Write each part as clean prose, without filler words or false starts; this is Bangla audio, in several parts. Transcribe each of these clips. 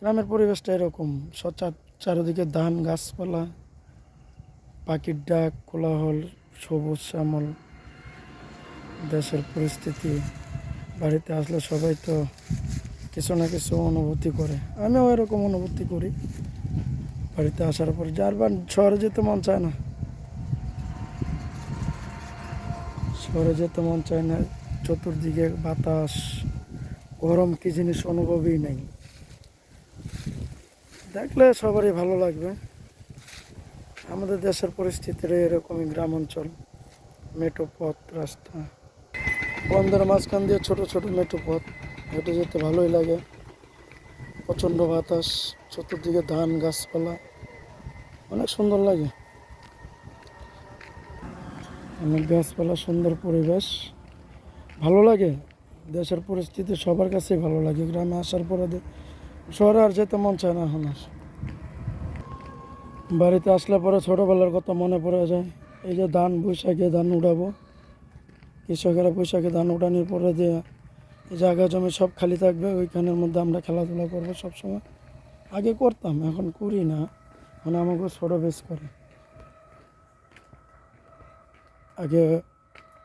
গ্রামের পরিবেশটা এরকম, চারিদিকে ধান গাছপালা, পাখির ডাক, কোলাহল, সবুজ শ্যামল। দেশের পরিস্থিতি, বাড়িতে আসলে সবাই তো কিছু না কিছু অনুভূতি করে, আমিও এরকম অনুভূতি করি বাড়িতে আসার পর। যার শহরে যেতে মন চায় না, শহরে যেতে মন চায় না। চতুর্দিকে বাতাস, গরম কি জিনিস অনুভবই নেই। দেখলে সবারই ভালো লাগবে। আমাদের দেশের পরিস্থিতির এরকমই, গ্রাম অঞ্চল, মেঠো পথ রাস্তা, বন্ধের মাঝখান দিয়ে ছোট ছোট মেঠো পথ, হেঁটে যেতে ভালোই লাগে। প্রচণ্ড বাতাস, চতুর্দিকে ধান গাছপালা, অনেক সুন্দর লাগে। অনেক গাছপালা, সুন্দর পরিবেশ, ভালো লাগে। দেশের পরিস্থিতি সবার কাছেই ভালো লাগে। গ্রামে আসার পরে শহরে আর যেতে মন চায় না এখন আর। বাড়িতে আসলে পরে ছোটোবেলার কথা মনে পড়ে যায়। এই যে ধান, বৈশাখে ধান উঠাবো, কৃষকেরা বৈশাখে ধান উঠানোর পরে যে জায়গা জমি সব খালি থাকবে, ওইখানের মধ্যে আমরা খেলাধুলা করবো সবসময়। আগে করতাম, এখন করি না, এখন আমাকে ছোটো বেশ করে। আগে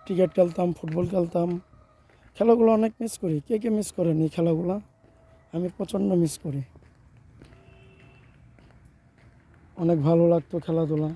ক্রিকেট খেলতাম, ফুটবল খেলতাম, খেলাগুলো অনেক মিস করি। কে কে মিস করেন এই খেলাগুলো? আমি প্রচণ্ড মিস করি। অনেক ভালো লাগতো খেলাধুলা।